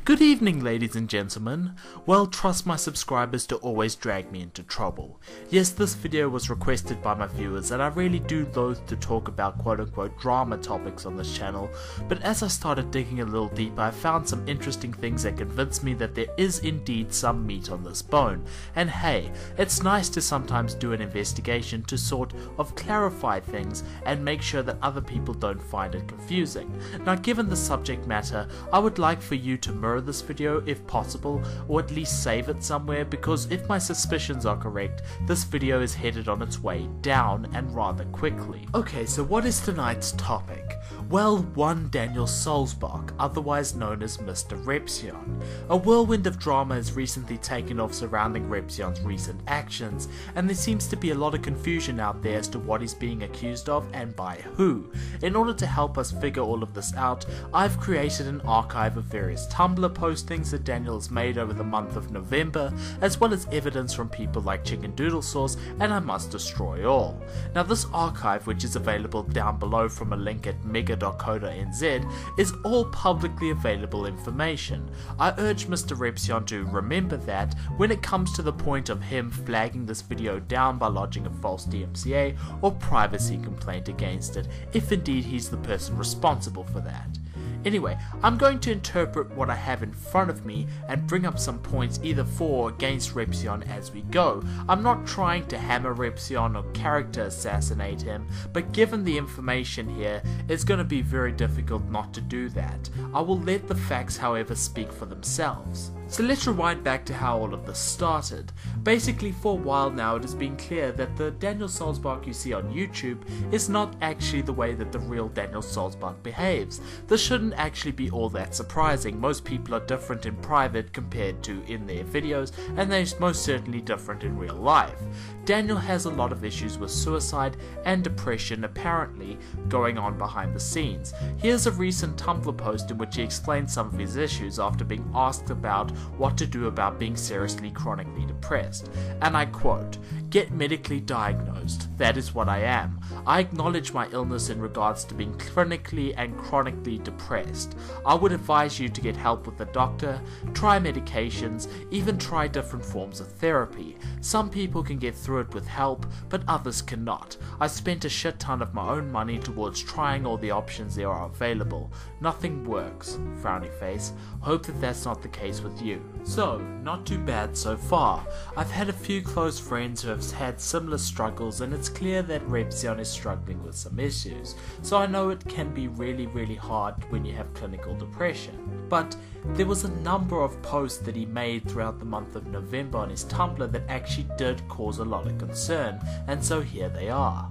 Good evening, ladies and gentlemen. Well, trust my subscribers to always drag me into trouble. Yes, this video was requested by my viewers, and I really do loathe to talk about quote-unquote drama topics on this channel, but as I started digging a little deeper, I found some interesting things that convinced me that there is indeed some meat on this bone. And hey, it's nice to sometimes do an investigation to sort of clarify things and make sure that other people don't find it confusing. Now, given the subject matter, I would like for you to mirror this video if possible, or at least save it somewhere, because if my suspicions are correct, this video is headed on its way down, and rather quickly. Okay, so what is tonight's topic? Well, one Daniel Sulzbach, otherwise known as Mr. Repzion. A whirlwind of drama has recently taken off surrounding Repzion's recent actions, and there seems to be a lot of confusion out there as to what he's being accused of and by who. In order to help us figure all of this out, I've created an archive of various Tumblr postings that Daniel has made over the month of November, as well as evidence from people like Chicken Doodle Sauce and I Must Destroy All. Now, this archive, which is available down below from a link at mega.co.nz, is all publicly available information. I urge Mr. Repzion to remember that when it comes to the point of him flagging this video down by lodging a false DMCA or privacy complaint against it, if indeed he's the person responsible for that. Anyway, I'm going to interpret what I have in front of me and bring up some points either for or against Repzion as we go. I'm not trying to hammer Repzion or character assassinate him, but given the information here, it's going to be very difficult not to do that. I will let the facts, however, speak for themselves. So let's rewind back to how all of this started. Basically, for a while now, it has been clear that the Daniel Sulzbach you see on YouTube is not actually the way that the real Daniel Sulzbach behaves. This shouldn't actually be all that surprising. Most people are different in private compared to in their videos, and they're most certainly different in real life. Daniel has a lot of issues with suicide and depression apparently going on behind the scenes. Here's a recent Tumblr post in which he explains some of his issues after being asked about what to do about being seriously chronically depressed. And I quote, "Get medically diagnosed. That is what I am. I acknowledge my illness in regards to being clinically and chronically depressed. I would advise you to get help with a doctor, try medications, even try different forms of therapy. Some people can get through it with help, but others cannot. I spent a shit ton of my own money towards trying all the options there are available. Nothing works." Frowny face. Hope that that's not the case with you. So, not too bad so far. I've had a few close friends who have had similar struggles, and it's clear that Repzion is struggling with some issues. So I know it can be really hard when you have clinical depression. But there was a number of posts that he made throughout the month of November on his Tumblr that actually did cause a lot of concern, and so here they are.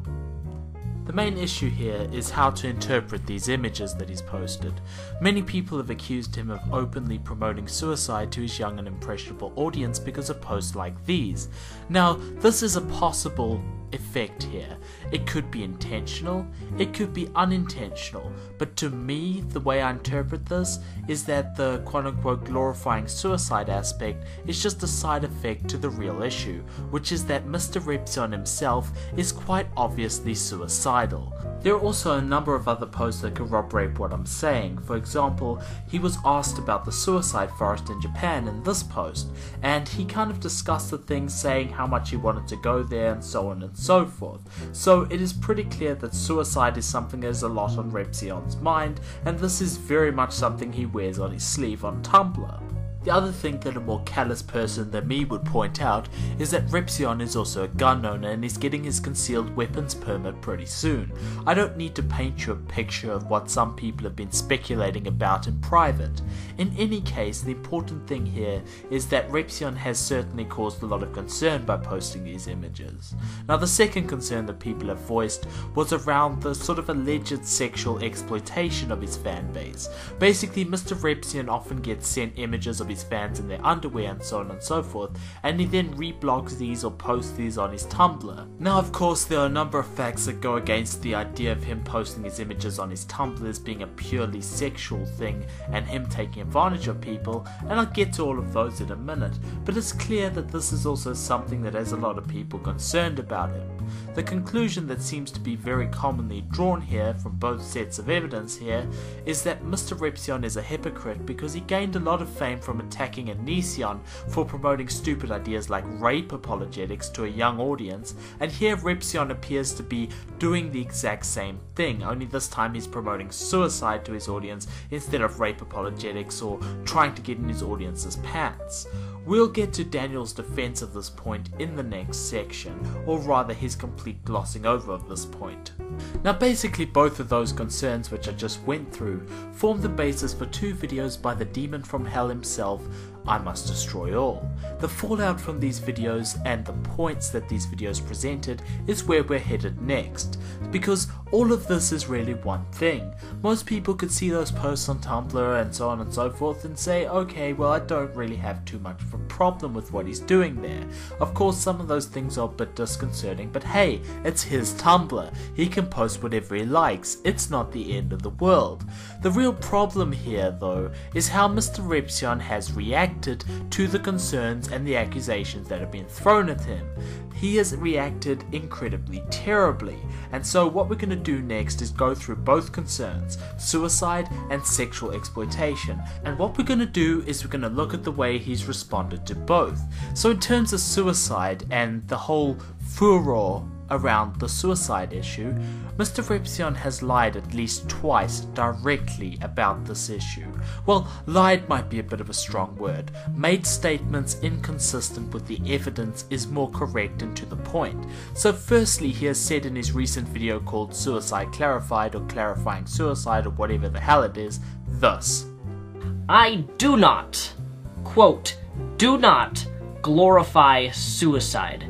The main issue here is how to interpret these images that he's posted. Many people have accused him of openly promoting suicide to his young and impressionable audience because of posts like these. Now, this is a possible effect here. It could be intentional, it could be unintentional, but to me, the way I interpret this is that the quote-unquote glorifying suicide aspect is just a side effect to the real issue, which is that Mr. Repzion himself is quite obviously suicidal. There are also a number of other posts that corroborate what I'm saying. For example, he was asked about the suicide forest in Japan in this post, and he kind of discussed the thing, saying how much he wanted to go there and so on and so forth. So it is pretty clear that suicide is something that is a lot on Repzion's mind, and this is very much something he wears on his sleeve on Tumblr. The other thing that a more callous person than me would point out is that Repzion is also a gun owner and is getting his concealed weapons permit pretty soon. I don't need to paint you a picture of what some people have been speculating about in private. In any case, the important thing here is that Repzion has certainly caused a lot of concern by posting these images. Now, the second concern that people have voiced was around the sort of alleged sexual exploitation of his fan base. Basically, Mr. Repzion often gets sent images of his his fans in their underwear and so on and so forth, and he then reblogs these or posts these on his Tumblr. Now of course there are a number of facts that go against the idea of him posting his images on his Tumblr as being a purely sexual thing and him taking advantage of people, and I'll get to all of those in a minute, but it's clear that this is also something that has a lot of people concerned about him. The conclusion that seems to be very commonly drawn here from both sets of evidence here is that Mr. Repzion is a hypocrite because he gained a lot of fame from attacking Censorship for promoting stupid ideas like rape apologetics to a young audience, and here Repzion appears to be doing the exact same thing, only this time he's promoting suicide to his audience instead of rape apologetics or trying to get in his audience's pants. We'll get to Daniel's defense of this point in the next section, or rather his complete glossing over of this point. Now basically both of those concerns which I just went through form the basis for two videos by the demon from hell himself, I Must Destroy All. The fallout from these videos and the points that these videos presented is where we're headed next, because all of this is really one thing. Most people could see those posts on Tumblr and so on and so forth and say, okay, well I don't really have too much of a problem with what he's doing there. Of course some of those things are a bit disconcerting, but hey, it's his Tumblr. He can post whatever he likes. It's not the end of the world. The real problem here though is how Mr. Repzion has reacted to the concerns and the accusations that have been thrown at him. He has reacted incredibly terribly, and so what we're going to do next is go through both concerns, suicide and sexual exploitation, and what we're going to do is we're going to look at the way he's responded to both. So in terms of suicide and the whole furor around the suicide issue, Mr. Repzion has lied at least twice directly about this issue. Well, lied might be a bit of a strong word. Made statements inconsistent with the evidence is more correct and to the point. So firstly, he has said in his recent video called Suicide Clarified or Clarifying Suicide or whatever the hell it is, thus: I do not, quote, do not glorify suicide.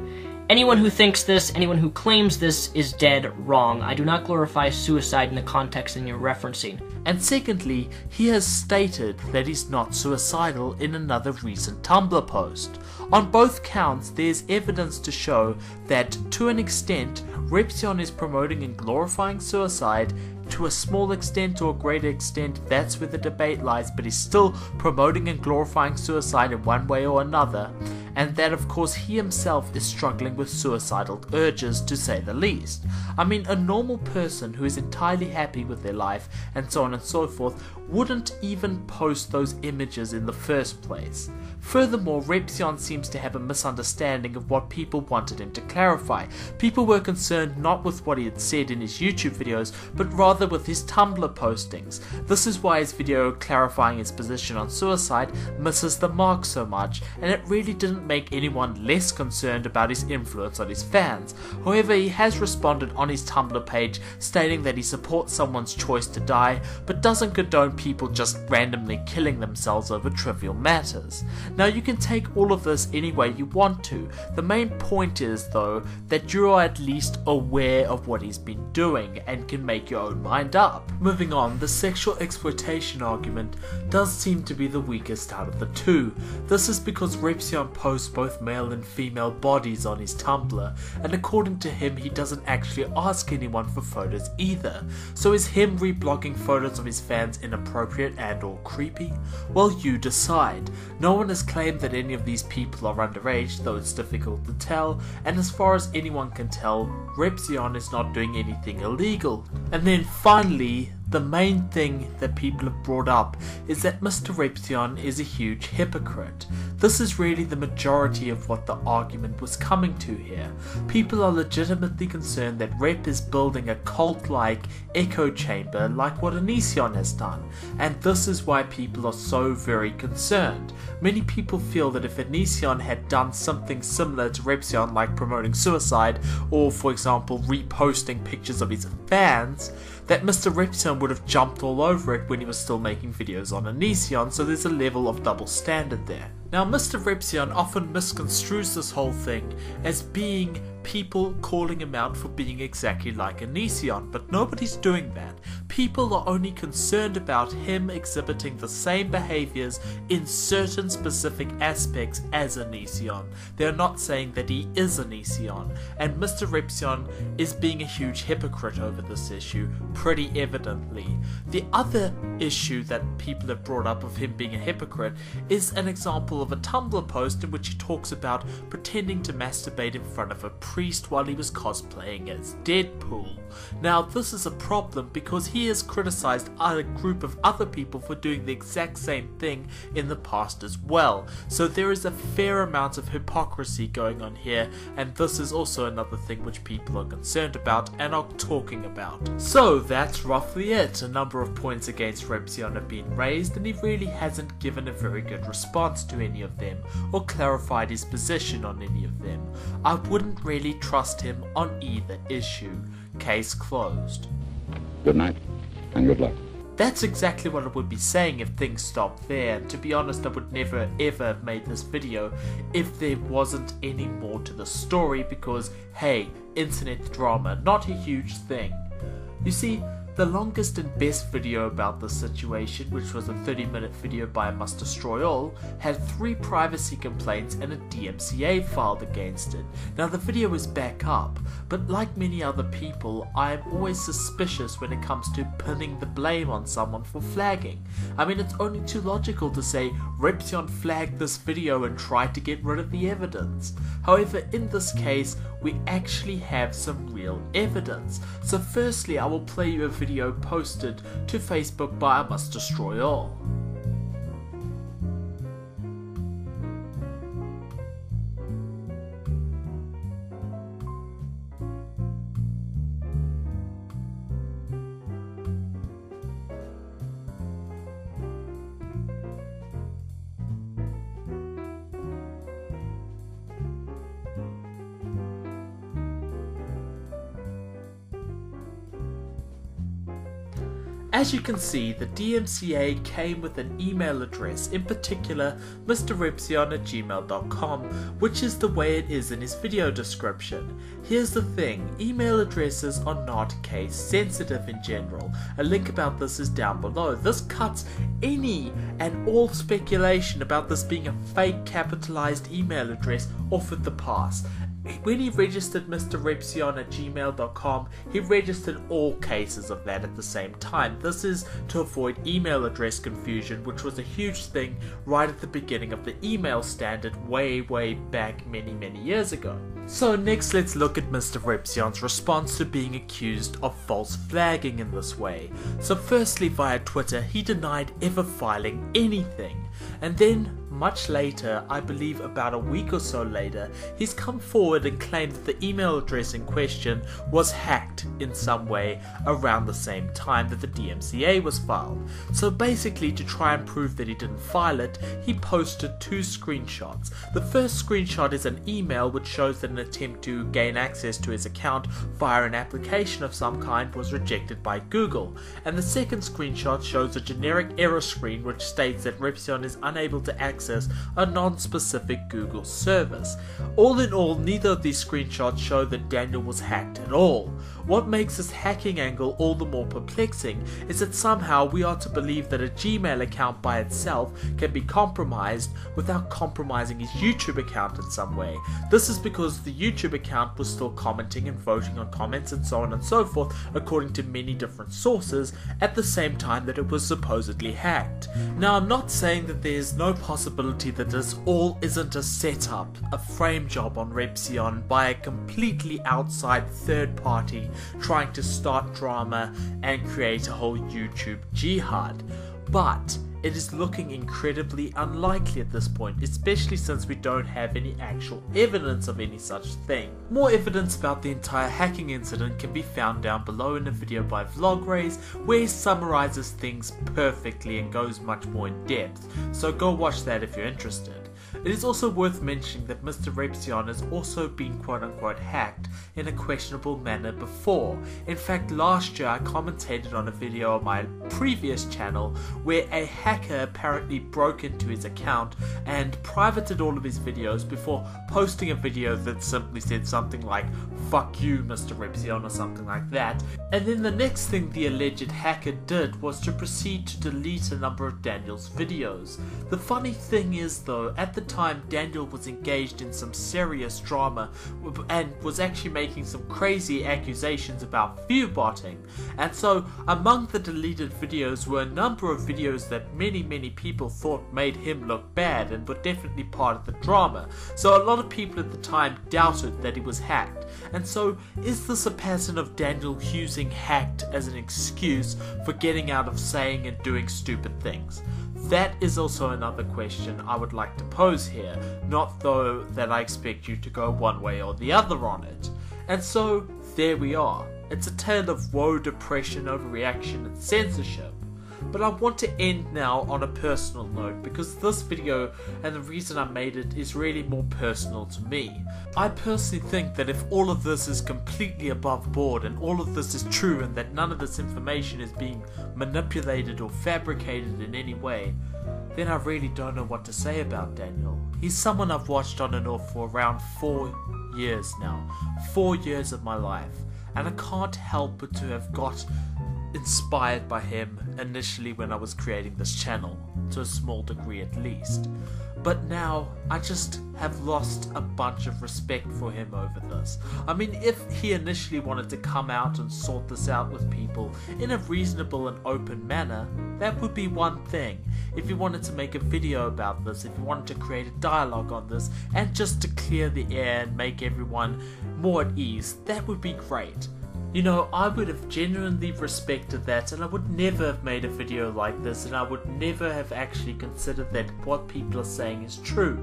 Anyone who thinks this, anyone who claims this is dead wrong. I do not glorify suicide in the context that you're referencing. And secondly, he has stated that he's not suicidal in another recent Tumblr post. On both counts, there's evidence to show that, to an extent, Repzion is promoting and glorifying suicide. To a small extent or a greater extent, that's where the debate lies, but he's still promoting and glorifying suicide in one way or another, and that of course he himself is struggling with suicidal urges, to say the least. I mean, a normal person who is entirely happy with their life and so on and so forth wouldn't even post those images in the first place. Furthermore, Repzion seems to have a misunderstanding of what people wanted him to clarify. People were concerned not with what he had said in his YouTube videos, but rather with his Tumblr postings. This is why his video clarifying his position on suicide misses the mark so much, and it really didn't make anyone less concerned about his influence on his fans. However, he has responded on his Tumblr page stating that he supports someone's choice to die, but doesn't condone people just randomly killing themselves over trivial matters. Now, you can take all of this any way you want to. The main point is, though, that you are at least aware of what he's been doing and can make your own mind up. Moving on, the sexual exploitation argument does seem to be the weakest out of the two. This is because Repzion posts both male and female bodies on his Tumblr, and according to him, he doesn't actually ask anyone for photos either. So is him reblogging photos of his fans inappropriate and or creepy? Well, you decide. No one has claimed that any of these people are underage, though it's difficult to tell, and as far as anyone can tell, Repzion is not doing anything illegal. And then finally, the main thing that people have brought up is that Mr. Repzion is a huge hypocrite. This is really the majority of what the argument was coming to here. People are legitimately concerned that Rep is building a cult-like echo chamber like what Censorship has done, and this is why people are so very concerned. Many people feel that if Censorship had done something similar to Repzion, like promoting suicide or, for example, reposting pictures of his fans, that Mr. Repzion would have jumped all over it when he was still making videos on Censorship, so there's a level of double standard there. Now, Mr. Repzion often misconstrues this whole thing as being people calling him out for being exactly like Onision, but nobody's doing that. People are only concerned about him exhibiting the same behaviors in certain specific aspects as Onision. They're not saying that he is Onision, and Mr. Repzion is being a huge hypocrite over this issue, pretty evidently. The other issue that people have brought up of him being a hypocrite is an example of a Tumblr post in which he talks about pretending to masturbate in front of a priest while he was cosplaying as Deadpool. Now this is a problem because he has criticized a group of other people for doing the exact same thing in the past as well. So there is a fair amount of hypocrisy going on here, and this is also another thing which people are concerned about and are talking about. So that's roughly it. A number of points against Repzion have been raised, and he really hasn't given a very good response to any of them or clarified his position on any of them. I wouldn't really trust him on either issue. Case closed. Good night, and good luck. That's exactly what I would be saying if things stopped there. To be honest, I would never ever have made this video if there wasn't any more to the story, because hey, internet drama, not a huge thing. You see, the longest and best video about this situation, which was a 30-minute video by Must Destroy All, had 3 privacy complaints and a DMCA filed against it. Now the video is back up, but like many other people, I am always suspicious when it comes to pinning the blame on someone for flagging. I mean, it's only too logical to say Repzion flagged this video and tried to get rid of the evidence. However, in this case, we actually have some real evidence. So firstly, I will play you a video posted to Facebook by Must Destroy All. As you can see, the DMCA came with an email address, in particular mrrepzion@gmail.com, which is the way it is in his video description. Here's the thing, email addresses are not case sensitive in general. A link about this is down below. This cuts any and all speculation about this being a fake capitalized email address off at the pass. When he registered mrrepzion@gmail.com, he registered all cases of that at the same time. This is to avoid email address confusion, which was a huge thing right at the beginning of the email standard way back many years ago. So next let's look at Mr. Repzion's response to being accused of false flagging in this way. So firstly, via Twitter, he denied ever filing anything, and then much later, I believe about a week or so later, he's come forward and claimed that the email address in question was hacked in some way around the same time that the DMCA was filed. So basically, to try and prove that he didn't file it, he posted 2 screenshots. The first screenshot is an email which shows that an attempt to gain access to his account via an application of some kind was rejected by Google, and the second screenshot shows a generic error screen which states that Repzion is unable to access a non-specific Google service. All in all, neither of these screenshots show that Daniel was hacked at all. What makes this hacking angle all the more perplexing is that somehow we are to believe that a Gmail account by itself can be compromised without compromising his YouTube account in some way. This is because the YouTube account was still commenting and voting on comments and so on and so forth, according to many different sources, at the same time that it was supposedly hacked. Now, I'm not saying that there's no possibility that this all isn't a setup, a frame job on Repzion by a completely outside third party trying to start drama and create a whole YouTube jihad. But it is looking incredibly unlikely at this point, especially since we don't have any actual evidence of any such thing. More evidence about the entire hacking incident can be found down below in a video by Vlograze, where he summarizes things perfectly and goes much more in depth, so go watch that if you're interested. It is also worth mentioning that Mr. Repzion has also been quote-unquote hacked in a questionable manner before. In fact, last year I commentated on a video on my previous channel where a hacker apparently broke into his account and privated all of his videos before posting a video that simply said something like "fuck you, Mr. Repzion" or something like that. And then the next thing the alleged hacker did was to proceed to delete a number of Daniel's videos. The funny thing is though, at the time Daniel was engaged in some serious drama and was actually making some crazy accusations about viewbotting, and so among the deleted videos were a number of videos that many people thought made him look bad and were definitely part of the drama. So a lot of people at the time doubted that he was hacked. And so is this a pattern of Daniel using hacked as an excuse for getting out of saying and doing stupid things? That is also another question I would like to pose here, not though that I expect you to go one way or the other on it. And so there we are. It's a tale of woe, depression, overreaction and censorship. But I want to end now on a personal note, because this video and the reason I made it is really more personal to me. I personally think that if all of this is completely above board and all of this is true and that none of this information is being manipulated or fabricated in any way, then I really don't know what to say about Daniel. He's someone I've watched on and off for around 4 years now. 4 years of my life. And I can't help but to have got inspired by him initially when I was creating this channel, to a small degree at least. But now I just have lost a bunch of respect for him over this. I mean, if he initially wanted to come out and sort this out with people in a reasonable and open manner, that would be one thing. If he wanted to make a video about this, if he wanted to create a dialogue on this, and just to clear the air and make everyone more at ease, that would be great. You know, I would have genuinely respected that, and I would never have made a video like this, and I would never have actually considered that what people are saying is true.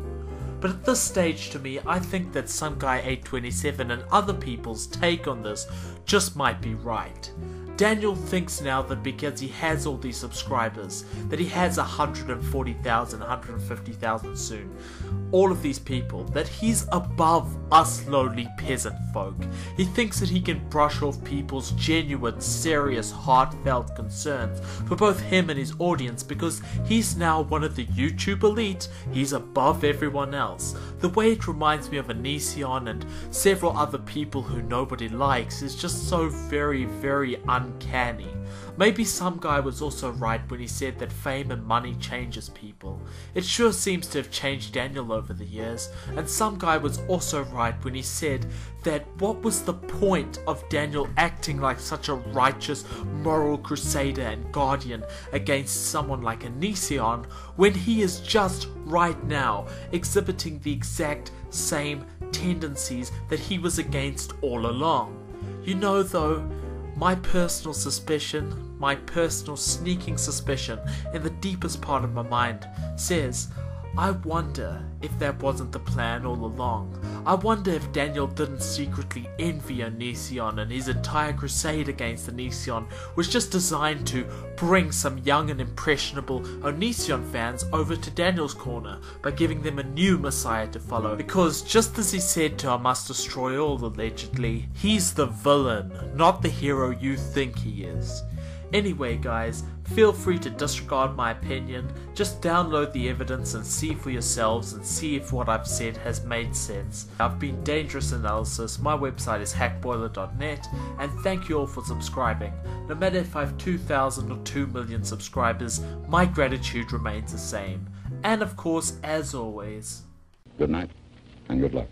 But at this stage, to me, I think that some guy 827 and other people's take on this just might be right. Daniel thinks now that because he has all these subscribers, that he has 140,000, 150,000 soon, all of these people, that he's above us lowly peasant folk. He thinks that he can brush off people's genuine, serious, heartfelt concerns for both him and his audience because he's now one of the YouTube elite. He's above everyone else. The way it reminds me of Reion and several other people who nobody likes is just so very uncanny. Maybe some guy was also right when he said that fame and money changes people. It sure seems to have changed Daniel over the years, and some guy was also right when he said that what was the point of Daniel acting like such a righteous, moral crusader and guardian against someone like Reion when he is just right now exhibiting the exact same tendencies that he was against all along. You know though, my personal suspicion, my personal sneaking suspicion in the deepest part of my mind says, I wonder if that wasn't the plan all along. I wonder if Daniel didn't secretly envy Reion and his entire crusade against Reion was just designed to bring some young and impressionable Reion fans over to Daniel's corner by giving them a new messiah to follow. Because just as he said to I must destroy all allegedly, he's the villain, not the hero you think he is. Anyway guys, feel free to disregard my opinion, just download the evidence and see for yourselves and see if what I've said has made sense. I've been Dangerous Analysis, my website is hackboiler.net, and thank you all for subscribing. No matter if I have 2,000 or 2 million subscribers, my gratitude remains the same. And of course, as always, Good night, and good luck.